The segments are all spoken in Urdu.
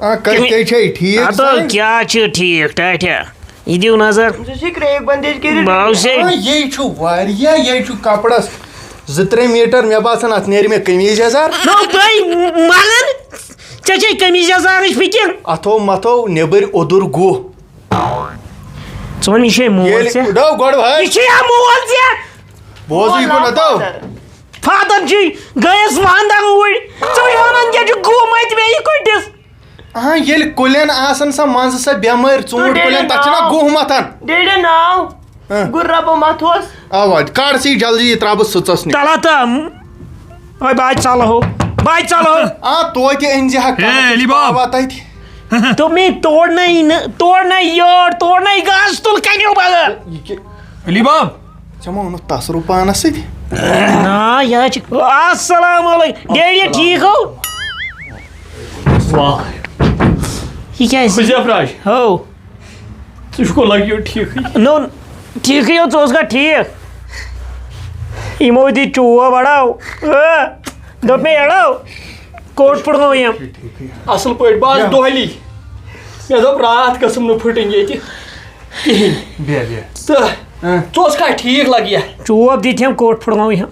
ٹھیک کیا ٹھیک ٹاٹیا یہ دیو نظر کریک بندیج کٔرِتھ باوسے یہ کپڑس 2-3 میٹر مے باسان ات نیرِ مے قمیٖض یزار مگر ژےٚ قمیٖض یزارٕچ فکر اتھو متھو نیبر اوٚدُر گُہہ ژٕ وَن یہِ چھے مول ژےٚ گۄڈٕ بھاے یہِ چھُیا مول ژےٚ بوزو یہِ کُن اتو فادر چھُے گٔیَس وانٛدٕ اوٗرۍ ژٕ وَنان کیٛاہ چھُ گُہہ مَتہِ مےٚ یہِ کٔٹِس ییٚلہِ کُلٮ۪ن آسان سۄ منٛزٕ سۄ بٮ۪مٲرۍ ژوٗنٛٹھۍ کُلٮ۪ن تتھ چھُنا گُہہ متھان ڈیڈے ناو گُرابو متھوس اوا کڑ ژٕ جلدی یہِ ترٛاو بہٕ سٕژس نِش تلا تہٕ بہٕ ژلہو توتہِ أنۍ زِ ہا تتہِ دوٚپمے تورنَے یور تورنَے گاسہٕ تُل کَنیو بغٲر علی باب ژےٚ ما اوٚنُتھ تسرو پانس سۭتۍ نا یہِ حظ چھِ السلام علیکم ڈیڈی ٹھیٖک ہو یہِ کیٛازِ زیفراج ہو ژٕ چھُکھ لگیو ٹھیٖکٕے نو ٹھیٖکٕے یوت ژٕ اوس گا ٹھیٖک یِمو دِتۍ چوب بڑاو دوٚپ مےٚ اڑاو کوٹ پھٕٹنو یِم اصل پٲٹھۍ بہٕ آس دۄہلی مےٚ دوٚپ راتھ گژھم نہٕ پھٕٹٕنۍ ییٚتہِ کِہیٖنۍ تہٕ ژٕ اوسکھا ٹھیٖک لگیا چوب دِتۍ یِم کوٹ پھٕٹنو یِم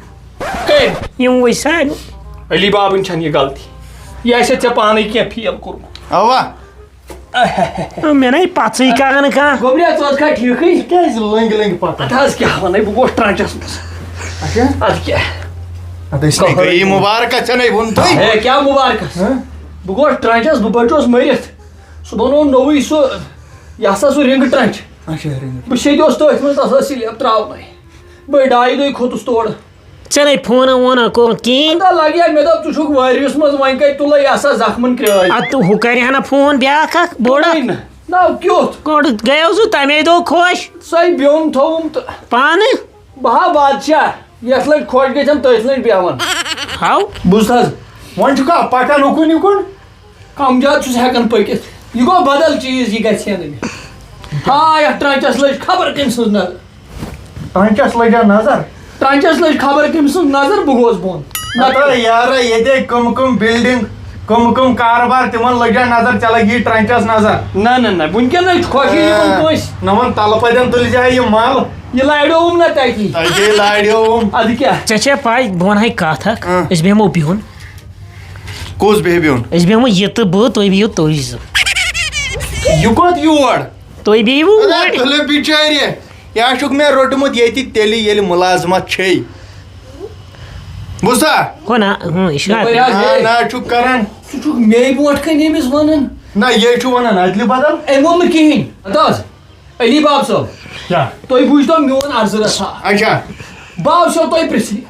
کٔمۍ یِم وٕچھ سارنٕے علی بابٕنۍ چھنہٕ یہِ غلطی یہِ آسہِ ژےٚ پانے کینٛہہ فیل کوٚرمُت اوا مےٚ نَے پَژٕے کَران کانٛہہ گوٚبریا ژٕ اوسکھا ٹھیٖکٕے کیٛازِ لٔنٛگۍ لٔنٛگۍ پتہٕ اَدٕ حظ کیٛاہ وَنَے بہٕ گوس ٹرٛانچَس منٛز اَدٕ کیٛاہ گٔیی مُبارکہ ژےٚ نَے ووٚن تُہۍ ہے کیٛاہ مُبارکَس بہٕ گوس ٹرٛانچَس بہٕ بَچوس مٔرِتھ صُبحن اوٚن نوٚوُے سُہ یہِ ہسا سُہ رِنٛگہٕ ٹرٛنچ بہٕ شیٚدیوس تٔتھۍ منٛز تَتھ ٲس سِلیپ ترٛاونَے بٔے 2 دۄہہِ کھوٚتُس تورٕ ژےٚ نَے فونا وونا کوٚرُتھ کِہیٖنۍ پتہ لگیا مےٚ دوٚپ ژٕ چھُکھ وٲرِوِس منٛز وۄنۍ کَتہِ تُلے یہِ ہسا زخمن کرٛٲے اَدٕ ہُہ کَرِ ہا نہ فون بیٛاکھ اکھ بوٚڑ اکھ نہ کیُتھ گۄڈٕ گٔیو سُہ تَمے دۄہ خۄش سۄے بیوٚن تھووُم تہٕ پانہٕ بہٕ ہا بادشاہ یَتھ لَٹہِ خۄش گژھٮ۪م تٔتھۍ لَٹہِ بیٚہوان ہاو بوٗز حظ وۄنۍ چھُکھا پکان اُکُن یِکُن کم زیادٕ چھُس ہٮ۪کان پٔکِتھ یہِ گوٚو بدل چیٖز یہِ گژھِ ہا نہٕ مےٚ ہا یتھ ٹرٛانچَس لٔج خبر کٔمۍ سٕنٛز نظر ٹرٛنچس لٔجا نظر ٹرٛانچَس لٔج خبر کٔمۍ سٕنٛز نظر بہٕ گوس بۄن یارا ییٚتے کٕم بِلڈِنٛگ کٕم کاربار تِمن لٔجا نظر ژےٚ لگی ٹرٛنچس نظر نہ وٕنکٮ۪ن ہے چھُ خۄشی یِوان کٲنٛسہِ نہ وۄنۍ تلہٕ پتٮ۪ن تُلۍ زِ ہا یہِ مل یہِ لاریووُم نہ تَتی تَتے لاریووُم اَدٕ کیٛاہ ژےٚ چھے پاے بہٕ وَنہٕ ہے کَتھ اکھ أسۍ بیٚہمو بِہُن کُس بیٚیہِ بیوٚن أسۍ بیٚہمو یہِ تہٕ بہٕ تُہۍ بِہِو تُہۍ زٕ یہِ کوٚت یور تُہۍ بِہِو تُلہِ بِچارِ یا چھُکھ مےٚ روٚٹمُت ییٚتہِ تیٚلہِ ییٚلہِ مُلازمت چھے بوٗزتھا ہو نہ یہِ چھُ نہ چھُکھ کران ژٕ چھُکھ مے برونٛٹھ کَنۍ أمِس وَنان نہ یے چھُ وَنان اَدلہِ بدل أمۍ ووٚن نہٕ کِہیٖنۍ اَدٕ حظ علی باب صٲب تُہۍ بوٗزتو میون عرضہٕ رژھا اچھا بہٕ آسو تۄہہِ پرٛژھنہِ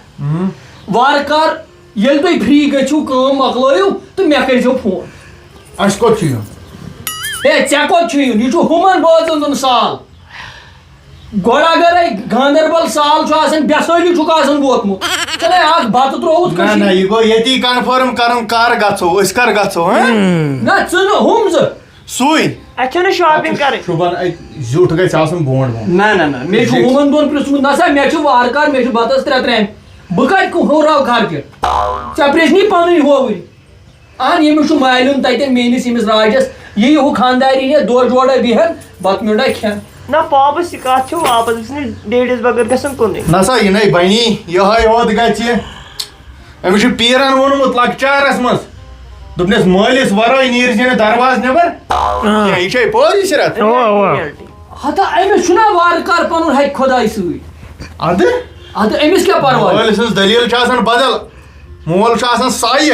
وارٕ کار ییٚلہِ تُہۍ فرٛی گٔژھِو کٲم مۄکلٲیِو تہٕ مےٚ کٔرۍزیو فون اَسہِ کوٚت چھُ یُن ہے ژےٚ کوٚت چھُ یُن یہِ چھُ ہُمن بٲژن ہُنٛد سال گۄڈٕ اگرے گاندربل سال چھُ آسان بٮ۪سٲلی چھُکھ آسان ووتمُت ژےٚ اکھ بتہٕ ترووُتھ نہ یہِ گوٚو ییٚتی کنفٲرٕم کرُن کر گژھو أسۍ کر گژھو نہ ژٕ نہٕ ہُم زٕ سُے اَسہِ چھَنہٕ شاپِنٛگ کَرٕنۍ صُبحن اَتہِ زیُٹھ گژھِ آسُن برونٛٹھ نہ مےٚ چھُ ہُمن دۄن پرٛژھمُت نہ سا مےٚ چھُ وارٕ کار مےٚ چھُ بتس 3 ترٛامہِ بہٕ کتہِ ہُراو خرچہِ ژےٚ پرٛژھنی پنٕنۍ ہووٕرۍ اہن ییٚمِس چھُ مالیُن تتٮ۪ن میٲنِس ییٚمِس راجس یہِ ہُہ خانٛداری نے 2 جورا بیہن بتہٕ میونٛڈا کھٮ۪ن نہ پاپس یہِ کَتھ چھِ واپس گژھِ نہٕ ڈیڈِس بغٲر گژھن کُنُے نہ سا یہِ نَے بنی یِہوے یوت گژھِ أمِس چھُ پیٖرن ووٚنمُت لۄکچارس منٛز دوٚپنس مٲلِس ورٲے نیٖرزِ نہٕ دروازٕ نٮ۪بر یہِ چھے پوٚز یہِ صرف ہتا أمِس چھُنہ وارٕ کار پنُن ہیٚکہِ خۄداے سۭتۍ ادٕ أمِس کیٛاہ پرواے مٲلۍ سٕنٛز دٔلیٖل چھِ آسان بدل مول چھُ آسان سایہِ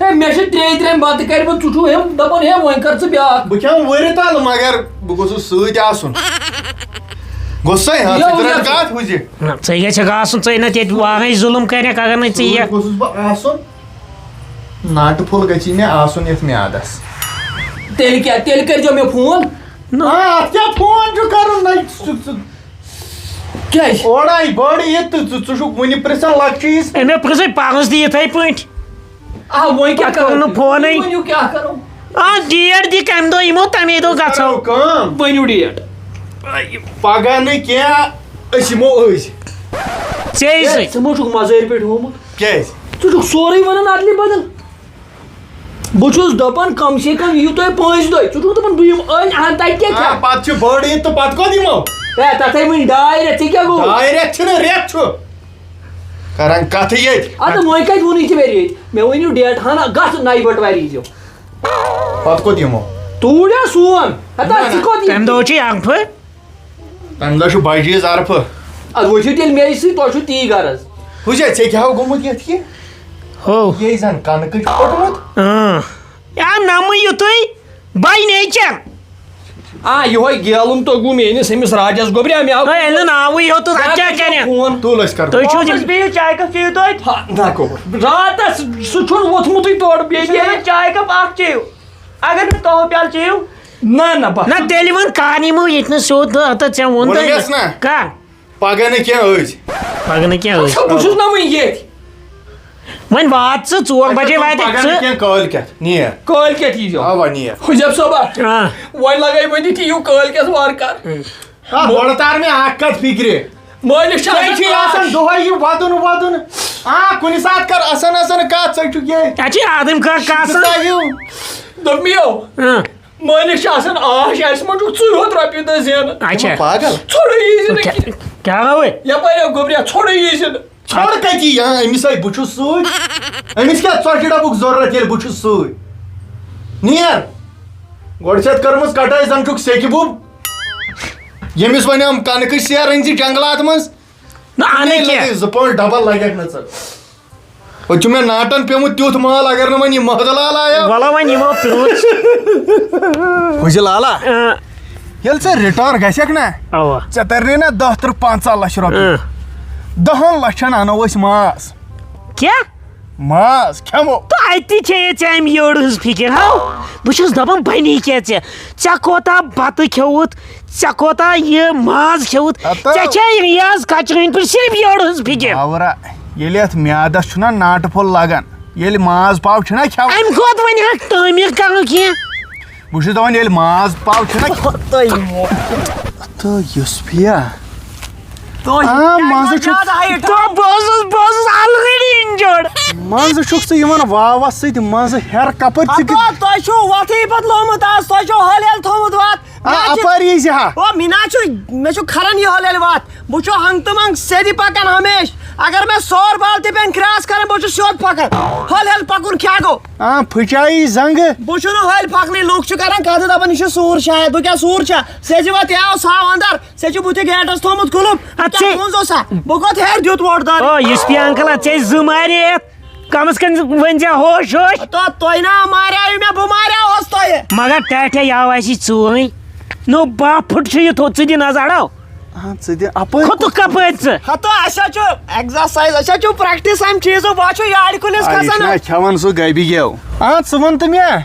ہے مےٚ چھِ 3 ترٛامہِ بتہٕ کٔرمٕژ ژٕ چھُکھ ہُم دپان ہے وۄنۍ کر ژٕ بیٛاکھ بہٕ کھٮ۪مہٕ ؤرِ تل مگر بہٕ گوٚژھُس سۭتۍ آسُن گوٚژھے کتھ ہُزِ ژےٚ گژھکھ آسُن ژےٚ نہ تیٚتہِ واریاہ ظُلم کَرٮ۪کھ اگر نہٕ ژٕ یِکھ گوٚژھُس بہٕ آسُن ناٹہٕ پھوٚل گژھِ مےٚ آسُن یتھ میادس تیٚلہِ کیٛاہ تیٚلہِ کٔرۍزیو مےٚ فون اتھ کیٛاہ فون چھُ کرُن کیٛازِ اورے بٔڑ یہِ تہٕ ژٕ چھُکھ وُنہِ پرژھان لۄکچیٖز مےٚ پرٛژھے پانس تہِ یِتھٕے پٲٹھۍ وۄنۍ کیٛاہ کرو نہٕ فونٕے ؤنِو کیٛاہ کرو ڈیٹ دِ کمہِ دۄہ یِمو تمے دۄہ گژھو کٲم ؤنِو ڈیٹ پگہہ نہٕ کینٛہہ أسۍ یِمو أزۍ ژےٚ سۭتۍ ژٕ ما چھُکھ مزٲرۍ پٲٹھۍ ہومُت کیٛازِ ژٕ چھُکھ سورُے ونان ادلہِ بدل بہٕ چھُس دپان کم سے کم یِیِو تُہۍ 5 دۄہ ژٕ چھُکھ دپان بہٕ یِم أنۍ اہن تتہِ کیٛاہ کھٮ۪مہٕ پتہٕ چھُ بٔڑ عیٖد تہٕ پتہٕ کوٚت یِمو ہے تتھے وٕنۍ 2 رٮ۪تھ ژےٚ کیٛاہ گوٚو 2 رٮ۪تھ چھِنہٕ رٮ۪تھ چھُ کران کتھٕ ییٚتہِ اَدٕ وۄنۍ کتہِ ووٚنُے ژےٚ مےٚ ریٚتۍ مےٚ ؤنِو ڈیٹ ہنا گژھ نَیہِ بٹوارِ ییٖزیو پتہٕ کوٚت یِمو توٗرۍ ہا سون ہتا ژٕ کوٚت تمہِ دۄہ چھُے اَنفہٕ تمہِ دۄہ چھُ بجہِ عیٖز عرفہٕ اَدٕ ؤسِو تیٚلہِ مےٚ سۭتۍ تۄہہِ چھُو تی غرض ہُہ چھا ژےٚ کیٛاہ گوٚمُت یتھ کہِ ہو یے زن کَنکہٕ چھُ پھوٚٹمُت نمہٕ یُتُے باے نیچر یِہوے گیلُن تۄہہِ گوٚو میٲنِس أمِس راجس گوٚبریا مےٚ آو ییٚلہِ نہٕ آوٕے ہوت تہٕ اَتھ کیٛاہ کَرِ فون تُل أسۍ کرو تُہۍ چھِو واپس بِہِو چاے کپ چیٚیِو تُہۍ نہ کور راتس سُہ چھُنہٕ ووٚتھمُتٕے تورٕ بیٚیہِ چاے کپ اکھ چیٚیِو اگر نہٕ تۄہہِ پیالہٕ چیٚیِو نہ بس نہ تیٚلہِ وۄنۍ کر یِمو ییٚتہِ نہٕ سیوٚد تہٕ ژےٚ ووٚن ووٚنمَس نا کر پگہہ نہٕ کینٛہہ أزۍ پگہہ نہٕ کینٛہہ ٲسۍ بہٕ چھُس نہ وٕنۍ ییٚتہِ وۄنۍ وات ژٕ 4 بجے واتہِ پگہہ نہٕ ژٕ کینٛہہ کٲلۍکٮ۪تھ نیر کٲلۍکٮ۪تھ ییٖزیو اوا نیر حُزیب صٲبا آ وۄنۍ لگے ؤنِتھ یِیِو کٲلۍکٮ۪تھ وارٕ کار گۄڈٕ تار مےٚ اکھ کتھ فِکرِ مٲلِس چھِ ژےٚ چھُے آسان دۄہے یہِ وَدُن کُنہِ ساتہٕ کر اَسان کتھ ژٕ چھُکھ یہِ اَتہِ چھِ آدم کاسان دوٚپ میو مٲلِس چھِ آسان آش اَسہِ ما چھُکھ ژٕے ہوت رۄپیہِ دہ زینہٕ اچھا پاگل ژھوٚرُے ییٖزِ نہٕ کینٛہہ کیٛاہ گوٚوُے یپٲرۍ گوٚبریا ژھوٚرُے ییٖزِ نہٕ ژھۄڑ کَتہِ أمِس ہے بہٕ چھُس سۭتۍ أمِس کیٛاہ ژۄچہِ ڈبُک ضروٗرت ییٚلہِ بہٕ چھُس سۭتۍ نیر گۄڈٕ چھَتھ کٔرمٕژ کٹٲے زن چھُکھ سیٚکہِ بوٚب ییٚمِس وَنیٛام کَنکہٕ سیر أنۍ زِ جنگلات منٛز نہ اَنٕے کینٛہہ 2 پٲنٛٹھ ڈبل لگٮ۪کھ نہٕ ژٕ وۄنۍ چھُ مےٚ ناٹن پیوٚمُت تیُتھ مال اگر نہٕ وۄنۍ یہِ مہدٕ لال آیو وَلہٕ وۄنۍ یِمو پرٛوژھ حُزِ لالا ییٚلہِ ژےٚ رِٹٲرن گژھکھ نا اَوا ژےٚ ترنٕے نا 10 تٕرٛہ 15 لچھ رۄپیہِ 10 لچھن اَنو أسۍ ماز کیٛاہ ماز کھٮ۪مو تہٕ اَتہِ چھے ژےٚ اَمہِ یٔڈ ہٕنٛز فِکِر ہاو بہٕ چھُس دَپان بَنی کیٛاہ ژےٚ کوتاہ بَتہٕ کھیوٚوُتھ ژےٚ کوتاہ یہِ ماز کھیوٚوُتھ ژےٚ چھے رِیاض کَچرٕنۍ پٲٹھۍ صرف یٔڈ ہٕنٛز فِکِر آورا ییٚلہِ اَتھ میادس چھُنا ناٹہٕ پھوٚل لگان ییٚلہِ ماز پاو چھُنا کھٮ۪وان اَمہِ کھۄتہٕ وۄنۍ ہٮ۪کھ تعمیٖر کَرُن کینٛہہ بہٕ چھُس دَپان ییٚلہِ ماز پاو چھُنا تہٕ یوسفیا منٛزٕ چھُکھ بہٕ اوسُس آلریڈی اِنجٲرڈ منٛزٕ چھُکھ ژٕ یِمن واوس سۭتۍ منٛزٕ ہیٚر کپٲرۍ تۄہہِ چھُو وۄتھٕے پتہٕ لومُت آز تۄہہِ چھُو ہلہِ تھومُت وَتھ اپٲرۍ یی زِ ہا مےٚ نہ چھُ مےٚ چھُ کھران یہِ ہلہِ وَتھ بہٕ چھُس ہنٛگ تہٕ منٛگ سیٚدِ پکان ہمیشہٕ اگر مےٚ 100 بال تہِ پیٚن کراس کرٕنۍ بہٕ چھُس سیوٚد پکان ہلہِ پکُن کیٛاہ گوٚو پھٕچایی زنٛگہٕ بہٕ چھُنہٕ ہلہِ پکنٕے لُکھ چھِ کران کتھٕ دپان یہِ چھُ سوٗر شاید بہٕ کیٛاہ سوٗر چھا سیٚزِ وتھ آو ساو اندر ژےٚ چھُ بٕتھِ گیٹس تھومُت کُلُپ اوسا بہٕ کوٚت ہیٚرِ دیُت ووٹ دار یُسپیا انکل اَتھ ژےٚ 2 ماریتھ کمس کم ؤنۍ زِ ہوش ہوش تۄہہِ نا ماریاوٕ مےٚ بہٕ ماریاوس تۄہہِ مگر ٹاٹھے آو اَسہِ ژوٗرٕے نو 2 پھٕٹ چھُ یہِ تھوٚد ژٕ دِ نظرو ژٕ دِ اپٲرۍ کھوٚتُکھ کپٲرۍ ژٕ ہتو اَسہِ حظ چھُ ایٚگزرسایز اَسہِ حظ چھُ پریکٹِس امہِ چیٖزُک بہٕ حظ چھُ یارِ کُلِس کھسان کھٮ۪وان سُہ گبہِ گیو ژٕ وَن تہٕ مےٚ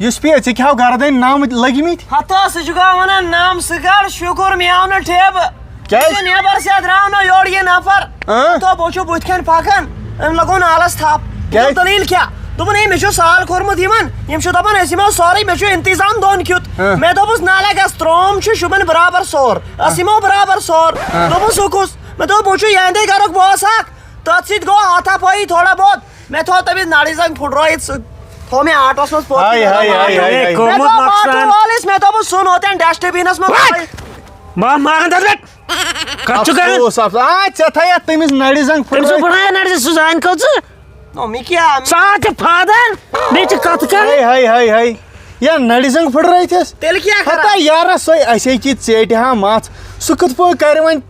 یُسپیا ژےٚ کیٛاہ گردٕنۍ نام لٔگمٕتۍ ہتو سُہ چھُ وَنان نام ژٕ کر شُکُر مےٚ آو نہٕ ٹھیبہٕ کیٛازِ نیبر سے درٛاو نہٕ یورٕ یہِ نفر تہٕ بہٕ چھُس بٕتھِ کَنۍ پکان أمۍ لگوو نالس تھپھ دٔلیٖل کیٛاہ دوٚپُن ہے مےٚ چھُ سال کوٚرمُت یِم چھِ دپان أسۍ یِمو سورُے مےٚ چھُ انتظام دۄن کیُتھ مےٚ دوٚپُس نالے گژھ ترٛوم چھُ شُبان برابر سور أسۍ یِمو برابر سور دوٚپُن سُہ کُس مےٚ دوٚپ بہٕ چھُس یہنٛدے گرُک بوس اکھ تٔتھۍ سۭتۍ گوٚو ہاتھا پٲیی تھوڑا بہت مےٚ تھوٚو تٔمِس نرِ زنٛگ پھُٹرٲیِتھ سُہ تھوٚو مےٚ آٹوس منٛز مےٚ دوٚپُس ژھُن اوتن ڈسٹہٕ بِنس منٛز ژےٚ تھایتھ تٔمِس نرِ زنٛگ پھٕٹرٲیِتھ سُہ زانہِ کو ژٕ ژٕ چھِ فادر بیٚیہِ چھِ کتھ کرٕنۍ یا نرِ زنٛگ پھٕٹرٲیتھس تیٚلہِ کیٛاہ ہتا یارا سۄے اَسے کی ژیٹہِ ہا مژھ سُہ کِتھ پٲٹھۍ کرِ وۄنۍ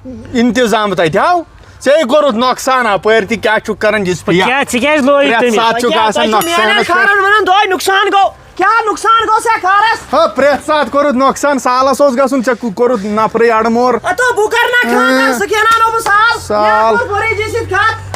انتظام تتہِ ہاو ژےٚ کوٚرُتھ نۄقصان اپٲرۍ تہِ کیٛاہ چھُکھ کران کیٛاہ ژٕ کیٛازِ لویِتھ پرٛٮ۪تھ ساتہٕ چھُکھ آسان نۄقصانس ونان دۄہے نۄقصان گوٚو کیٛاہ نۄقصان گوٚو سا خارس پرٛٮ۪تھ ساتہٕ کوٚرُتھ نۄقصان سالس اوس گژھُن ژےٚ کوٚرُتھ نفرٕے اڑٕ مور بہٕ کرٕ نا خانٛدر سُہ کھٮ۪ناونو بہٕ سال ؤری سۭتۍ کتھ